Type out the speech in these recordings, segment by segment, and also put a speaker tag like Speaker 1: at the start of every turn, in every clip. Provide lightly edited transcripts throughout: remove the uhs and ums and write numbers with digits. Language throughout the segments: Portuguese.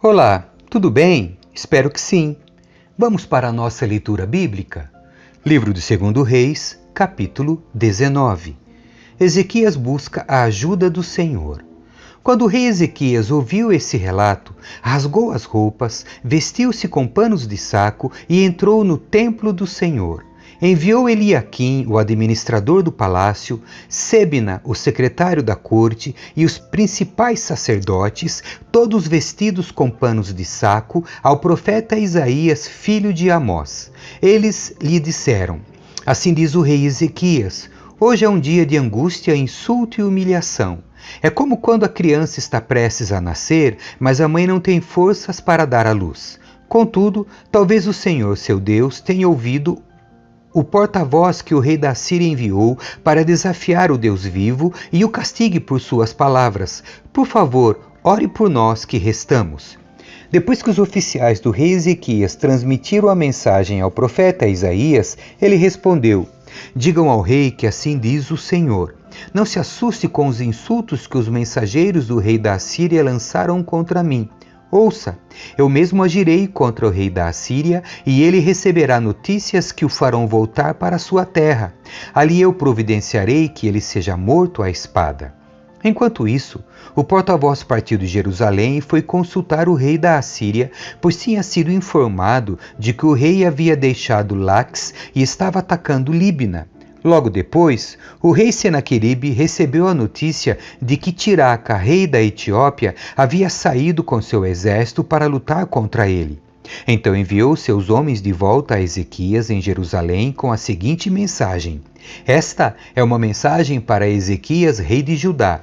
Speaker 1: Olá, tudo bem? Espero que sim. Vamos para a nossa leitura bíblica? Livro de 2 Reis, capítulo 19. Ezequias busca a ajuda do Senhor. Quando o rei Ezequias ouviu esse relato, rasgou as roupas, vestiu-se com panos de saco e entrou no templo do Senhor. Enviou Eliaquim, o administrador do palácio, Sebna, o secretário da corte, e os principais sacerdotes, todos vestidos com panos de saco, ao profeta Isaías, filho de Amós. Eles lhe disseram: Assim diz o rei Ezequias: hoje é um dia de angústia, insulto e humilhação. É como quando a criança está prestes a nascer, mas a mãe não tem forças para dar à luz. Contudo, talvez o Senhor, seu Deus, tenha ouvido o porta-voz que o rei da Síria enviou para desafiar o Deus vivo e o castigue por suas palavras. Por favor, ore por nós que restamos. Depois que os oficiais do rei Ezequias transmitiram a mensagem ao profeta Isaías, ele respondeu: Digam ao rei que assim diz o Senhor: Não se assuste com os insultos que os mensageiros do rei da Síria lançaram contra mim. Ouça, eu mesmo agirei contra o rei da Assíria, e ele receberá notícias que o farão voltar para sua terra. Ali eu providenciarei que ele seja morto à espada. Enquanto isso, o porta-voz partiu de Jerusalém e foi consultar o rei da Assíria, pois tinha sido informado de que o rei havia deixado Laques e estava atacando Líbina. Logo depois, o rei Senaqueribe recebeu a notícia de que Tiraca, rei da Etiópia, havia saído com seu exército para lutar contra ele. Então enviou seus homens de volta a Ezequias em Jerusalém com a seguinte mensagem: Esta é uma mensagem para Ezequias, rei de Judá.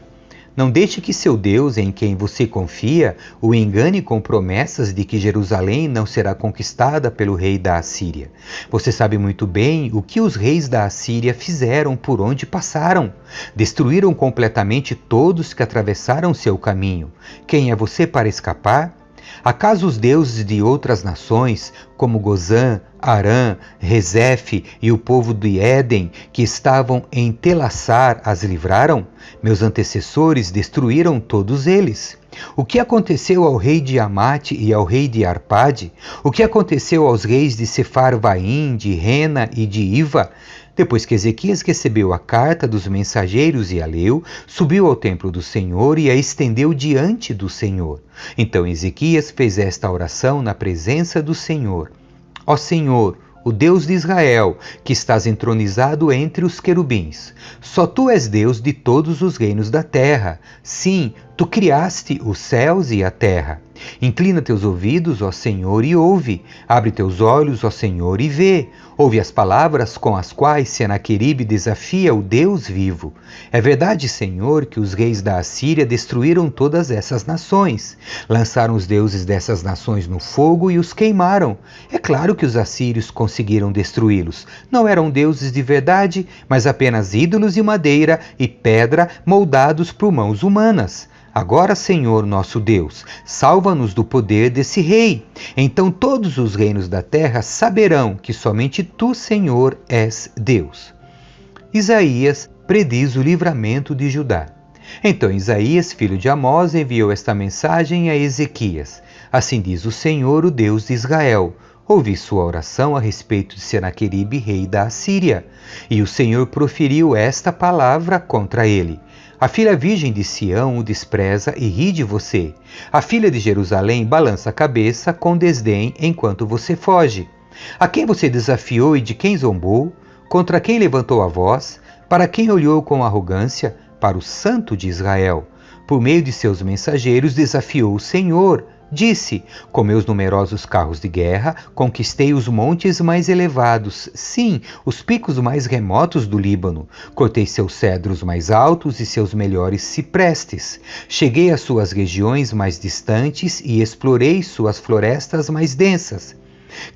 Speaker 1: Não deixe que seu Deus, em quem você confia, o engane com promessas de que Jerusalém não será conquistada pelo rei da Assíria. Você sabe muito bem o que os reis da Assíria fizeram por onde passaram. Destruíram completamente todos que atravessaram seu caminho. Quem é você para escapar? Acaso os deuses de outras nações, como Gozã, Arã, Rezefe e o povo de Éden, que estavam em Telassar, as livraram? Meus antecessores destruíram todos eles. O que aconteceu ao rei de Amate e ao rei de Arpade? O que aconteceu aos reis de Sefarvaim, de Rena e de Iva? Depois que Ezequias recebeu a carta dos mensageiros e a leu, subiu ao templo do Senhor e a estendeu diante do Senhor. Então Ezequias fez esta oração na presença do Senhor: Ó Senhor, o Deus de Israel, que estás entronizado entre os querubins, só tu és Deus de todos os reinos da terra. Sim, tu criaste os céus e a terra. Inclina teus ouvidos, ó Senhor, e ouve. Abre teus olhos, ó Senhor, e vê. Ouve as palavras com as quais Senaqueribe desafia o Deus vivo. É verdade, Senhor, que os reis da Assíria destruíram todas essas nações. Lançaram os deuses dessas nações no fogo e os queimaram. É claro que os assírios conseguiram destruí-los. Não eram deuses de verdade, mas apenas ídolos de madeira e pedra moldados por mãos humanas. Agora, Senhor nosso Deus, salva-nos do poder desse rei. Então todos os reinos da terra saberão que somente tu, Senhor, és Deus. Isaías prediz o livramento de Judá. Então Isaías, filho de Amós, enviou esta mensagem a Ezequias: Assim diz o Senhor, o Deus de Israel: Ouvi sua oração a respeito de Senaqueribe, rei da Assíria. E o Senhor proferiu esta palavra contra ele: A filha virgem de Sião o despreza e ri de você. A filha de Jerusalém balança a cabeça com desdém enquanto você foge. A quem você desafiou e de quem zombou? Contra quem levantou a voz? Para quem olhou com arrogância? Para o Santo de Israel. Por meio de seus mensageiros desafiou o Senhor. Disse: Com meus numerosos carros de guerra, conquistei os montes mais elevados, sim, os picos mais remotos do Líbano. Cortei seus cedros mais altos e seus melhores ciprestes. Cheguei às suas regiões mais distantes e explorei suas florestas mais densas.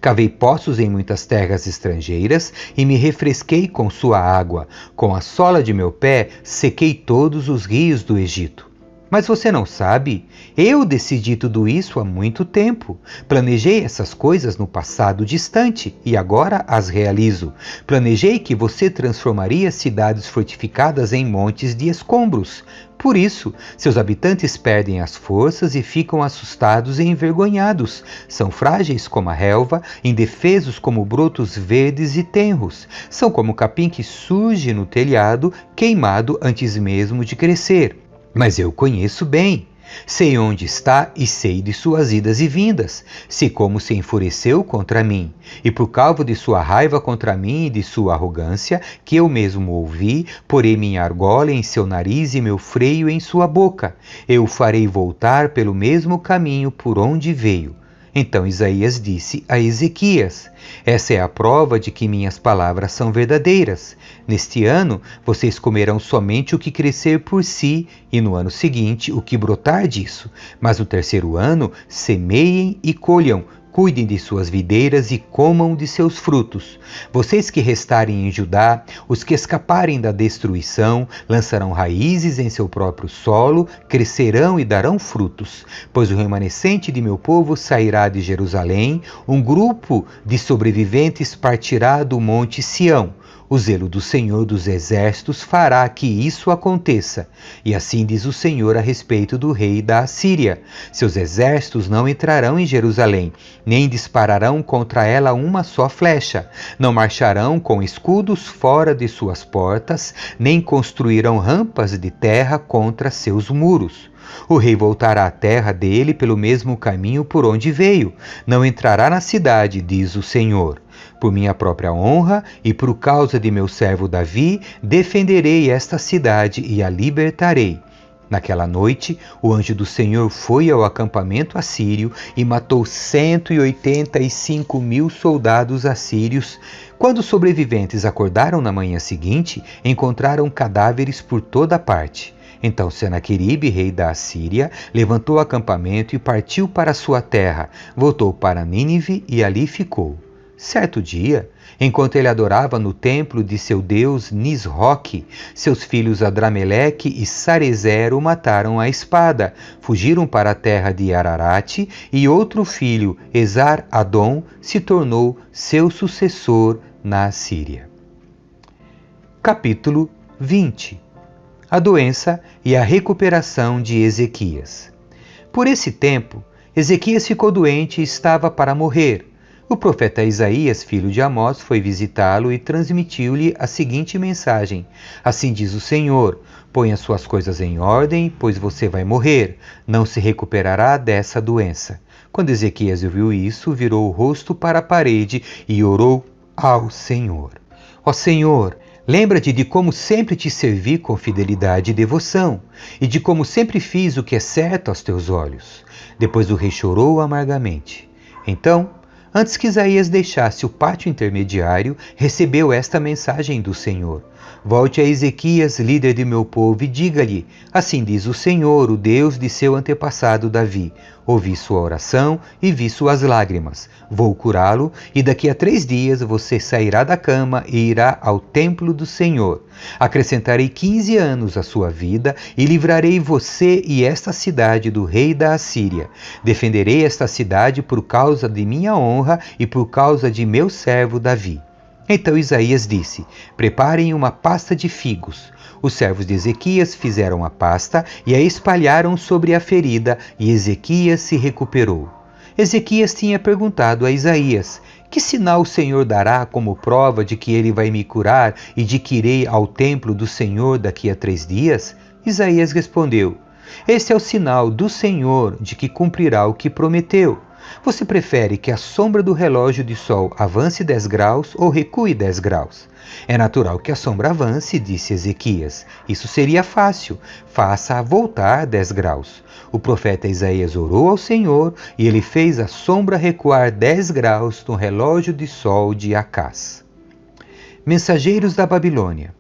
Speaker 1: Cavei poços em muitas terras estrangeiras e me refresquei com sua água. Com a sola de meu pé, sequei todos os rios do Egito. Mas você não sabe? Eu decidi tudo isso há muito tempo. Planejei essas coisas no passado distante e agora as realizo. Planejei que você transformaria cidades fortificadas em montes de escombros. Por isso, seus habitantes perdem as forças e ficam assustados e envergonhados. São frágeis como a relva, indefesos como brotos verdes e tenros. São como o capim que surge no telhado, queimado antes mesmo de crescer. Mas eu conheço bem. Sei onde está e sei de suas idas e vindas. Sei como se enfureceu contra mim. E por causa de sua raiva contra mim e de sua arrogância, que eu mesmo ouvi, porei minha argola em seu nariz e meu freio em sua boca. Eu o farei voltar pelo mesmo caminho por onde veio. Então Isaías disse a Ezequias: essa é a prova de que minhas palavras são verdadeiras. Neste ano, vocês comerão somente o que crescer por si, e no ano seguinte o que brotar disso. Mas no terceiro ano, semeiem e colham. Cuidem de suas videiras e comam de seus frutos. Vocês que restarem em Judá, os que escaparem da destruição, lançarão raízes em seu próprio solo, crescerão e darão frutos. Pois o remanescente de meu povo sairá de Jerusalém, um grupo de sobreviventes partirá do monte Sião. O zelo do Senhor dos Exércitos fará que isso aconteça. E assim diz o Senhor a respeito do rei da Assíria: seus exércitos não entrarão em Jerusalém, nem dispararão contra ela uma só flecha. Não marcharão com escudos fora de suas portas, nem construirão rampas de terra contra seus muros. O rei voltará à terra dele pelo mesmo caminho por onde veio. Não entrará na cidade, diz o Senhor. Por minha própria honra e por causa de meu servo Davi, defenderei esta cidade e a libertarei. Naquela noite, o anjo do Senhor foi ao acampamento assírio e matou 185.000 soldados assírios. Quando os sobreviventes acordaram na manhã seguinte, encontraram cadáveres por toda parte. Então Senaqueribe, rei da Assíria, levantou o acampamento e partiu para sua terra. Voltou para Nínive e ali ficou. Certo dia, enquanto ele adorava no templo de seu deus Nisroque, seus filhos Adrameleque e Sarezer o mataram à espada, fugiram para a terra de Ararate, e outro filho, Esar-Adom, se tornou seu sucessor na Assíria. Capítulo 20. A doença e a recuperação de Ezequias. Por esse tempo, Ezequias ficou doente e estava para morrer. O profeta Isaías, filho de Amós, foi visitá-lo e transmitiu-lhe a seguinte mensagem: assim diz o Senhor: põe as suas coisas em ordem, pois você vai morrer, não se recuperará dessa doença. Quando Ezequias ouviu isso, virou o rosto para a parede e orou ao Senhor: ó Senhor, lembra-te de como sempre te servi com fidelidade e devoção, e de como sempre fiz o que é certo aos teus olhos. Depois o rei chorou amargamente. Então, antes que Isaías deixasse o pátio intermediário, recebeu esta mensagem do Senhor: volte a Ezequias, líder de meu povo, e diga-lhe: assim diz o Senhor, o Deus de seu antepassado Davi. Ouvi sua oração e vi suas lágrimas. Vou curá-lo, e daqui a 3 dias você sairá da cama e irá ao templo do Senhor. Acrescentarei 15 anos à sua vida e livrarei você e esta cidade do rei da Assíria. Defenderei esta cidade por causa de minha honra e por causa de meu servo Davi. Então Isaías disse: preparem uma pasta de figos. Os servos de Ezequias fizeram a pasta e a espalharam sobre a ferida, e Ezequias se recuperou. Ezequias tinha perguntado a Isaías: que sinal o Senhor dará como prova de que ele vai me curar e de que irei ao templo do Senhor daqui a 3 dias? Isaías respondeu: este é o sinal do Senhor de que cumprirá o que prometeu. Você prefere que a sombra do relógio de sol avance 10 graus ou recue 10 graus? É natural que a sombra avance, disse Ezequias. Isso seria fácil. Faça-a voltar 10 graus. O profeta Isaías orou ao Senhor e ele fez a sombra recuar 10 graus no relógio de sol de Acás. Mensageiros da Babilônia.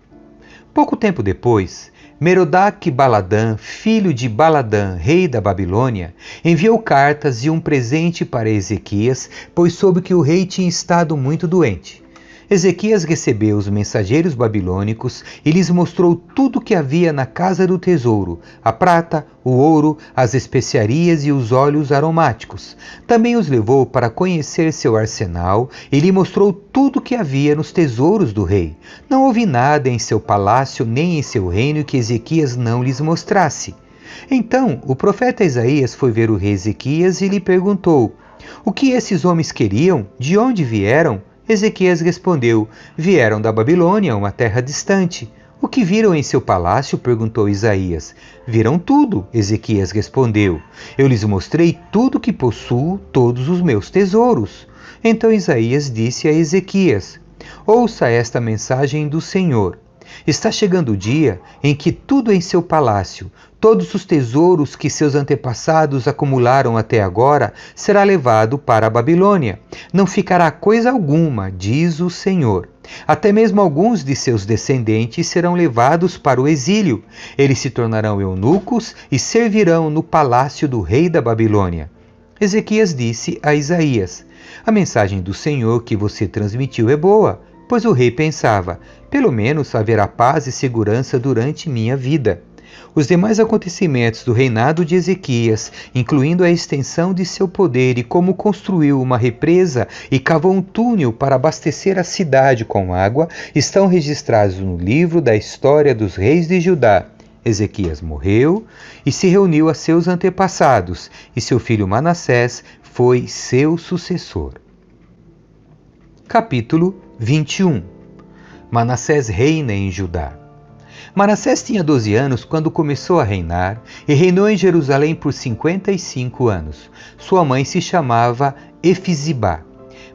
Speaker 1: Pouco tempo depois, Merodach-Baladã, filho de Baladã, rei da Babilônia, enviou cartas e um presente para Ezequias, pois soube que o rei tinha estado muito doente. Ezequias recebeu os mensageiros babilônicos e lhes mostrou tudo o que havia na casa do tesouro, a prata, o ouro, as especiarias e os óleos aromáticos. Também os levou para conhecer seu arsenal e lhe mostrou tudo o que havia nos tesouros do rei. Não houve nada em seu palácio nem em seu reino que Ezequias não lhes mostrasse. Então o profeta Isaías foi ver o rei Ezequias e lhe perguntou: o que esses homens queriam? De onde vieram? Ezequias respondeu: vieram da Babilônia, uma terra distante. O que viram em seu palácio? Perguntou Isaías. Viram tudo, Ezequias respondeu. Eu lhes mostrei tudo que possuo, todos os meus tesouros. Então Isaías disse a Ezequias: ouça esta mensagem do Senhor. Está chegando o dia em que tudo em seu palácio, todos os tesouros que seus antepassados acumularam até agora, será levado para a Babilônia. Não ficará coisa alguma, diz o Senhor. Até mesmo alguns de seus descendentes serão levados para o exílio. Eles se tornarão eunucos e servirão no palácio do rei da Babilônia. Ezequias disse a Isaías: a mensagem do Senhor que você transmitiu é boa, pois o rei pensava: pelo menos haverá paz e segurança durante minha vida. Os demais acontecimentos do reinado de Ezequias, incluindo a extensão de seu poder e como construiu uma represa e cavou um túnel para abastecer a cidade com água, estão registrados no livro da história dos reis de Judá. Ezequias morreu e se reuniu a seus antepassados, e seu filho Manassés foi seu sucessor. Capítulo 21. Manassés reina em Judá. Manassés tinha 12 anos quando começou a reinar e reinou em Jerusalém por 55 anos. Sua mãe se chamava Efizibá.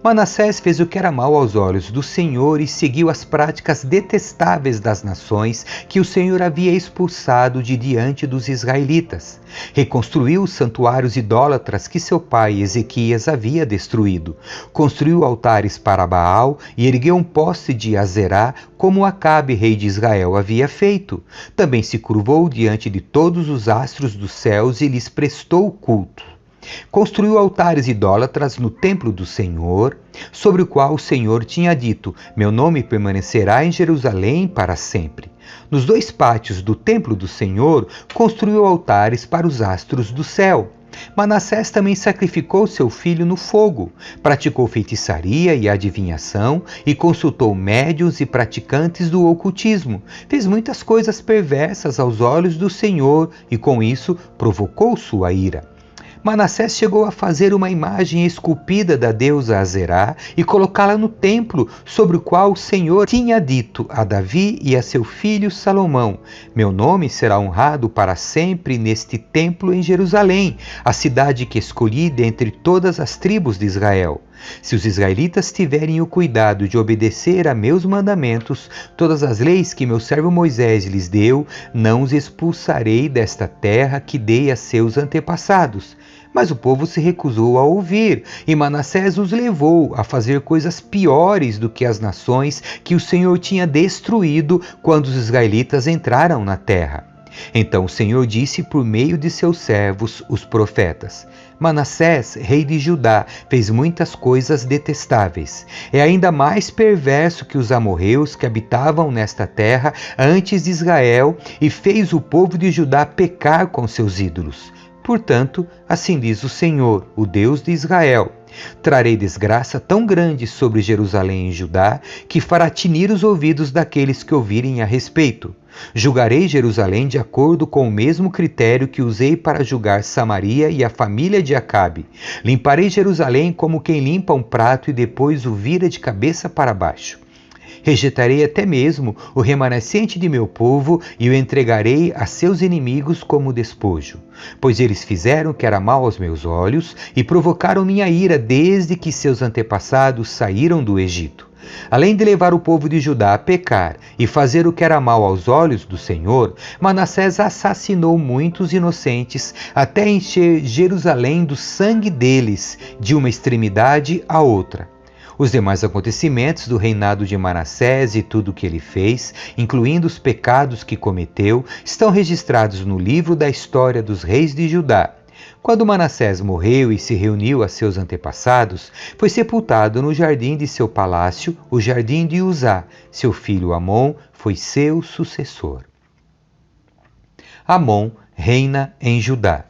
Speaker 1: Manassés fez o que era mal aos olhos do Senhor e seguiu as práticas detestáveis das nações que o Senhor havia expulsado de diante dos israelitas. Reconstruiu os santuários idólatras que seu pai Ezequias havia destruído. Construiu altares para Baal e ergueu um poste de Azerá, como Acabe, rei de Israel, havia feito. Também se curvou diante de todos os astros dos céus e lhes prestou culto. Construiu altares idólatras no templo do Senhor, sobre o qual o Senhor tinha dito: meu nome permanecerá em Jerusalém para sempre. Nos 2 pátios do templo do Senhor, construiu altares para os astros do céu. Manassés também sacrificou seu filho no fogo, praticou feitiçaria e adivinhação e consultou médiuns e praticantes do ocultismo. Fez muitas coisas perversas aos olhos do Senhor e com isso provocou sua ira. Manassés chegou a fazer uma imagem esculpida da deusa Azerá e colocá-la no templo sobre o qual o Senhor tinha dito a Davi e a seu filho Salomão: meu nome será honrado para sempre neste templo em Jerusalém, a cidade que escolhi dentre todas as tribos de Israel. Se os israelitas tiverem o cuidado de obedecer a meus mandamentos, todas as leis que meu servo Moisés lhes deu, não os expulsarei desta terra que dei a seus antepassados. Mas o povo se recusou a ouvir, e Manassés os levou a fazer coisas piores do que as nações que o Senhor tinha destruído quando os israelitas entraram na terra. Então o Senhor disse por meio de seus servos, os profetas: Manassés, rei de Judá, fez muitas coisas detestáveis. É ainda mais perverso que os amorreus que habitavam nesta terra antes de Israel e fez o povo de Judá pecar com seus ídolos. Portanto, assim diz o Senhor, o Deus de Israel: trarei desgraça tão grande sobre Jerusalém e Judá, que fará tinir os ouvidos daqueles que ouvirem a respeito. Julgarei Jerusalém de acordo com o mesmo critério que usei para julgar Samaria e a família de Acabe. Limparei Jerusalém como quem limpa um prato e depois o vira de cabeça para baixo. Rejeitarei até mesmo o remanescente de meu povo e o entregarei a seus inimigos como despojo. Pois eles fizeram o que era mal aos meus olhos e provocaram minha ira desde que seus antepassados saíram do Egito. Além de levar o povo de Judá a pecar e fazer o que era mal aos olhos do Senhor, Manassés assassinou muitos inocentes até encher Jerusalém do sangue deles, de uma extremidade à outra. Os demais acontecimentos do reinado de Manassés e tudo o que ele fez, incluindo os pecados que cometeu, estão registrados no livro da história dos reis de Judá. Quando Manassés morreu e se reuniu a seus antepassados, foi sepultado no jardim de seu palácio, o jardim de Uzá. Seu filho Amon foi seu sucessor. Amon reina em Judá.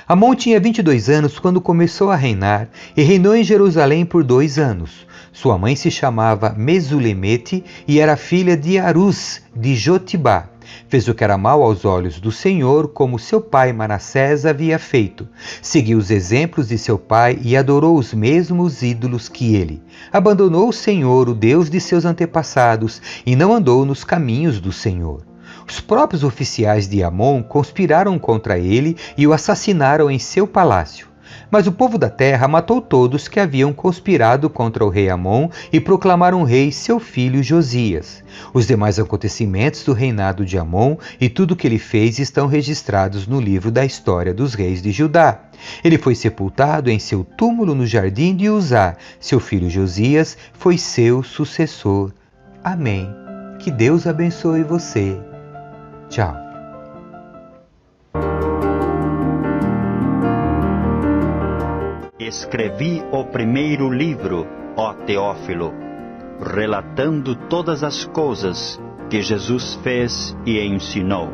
Speaker 1: Amon tinha 22 anos quando começou a reinar e reinou em Jerusalém por 2 anos. Sua mãe se chamava Mesulemete e era filha de Arus, de Jotibá. Fez o que era mal aos olhos do Senhor, como seu pai Manassés havia feito. Seguiu os exemplos de seu pai e adorou os mesmos ídolos que ele. Abandonou o Senhor, o Deus de seus antepassados, e não andou nos caminhos do Senhor. Os próprios oficiais de Amon conspiraram contra ele e o assassinaram em seu palácio. Mas o povo da terra matou todos que haviam conspirado contra o rei Amon e proclamaram rei seu filho Josias. Os demais acontecimentos do reinado de Amon e tudo o que ele fez estão registrados no livro da história dos reis de Judá. Ele foi sepultado em seu túmulo no jardim de Uzá. Seu filho Josias foi seu sucessor. Amém. Que Deus abençoe você. Tchau.
Speaker 2: Escrevi o primeiro livro, ó Teófilo, relatando todas as coisas que Jesus fez e ensinou.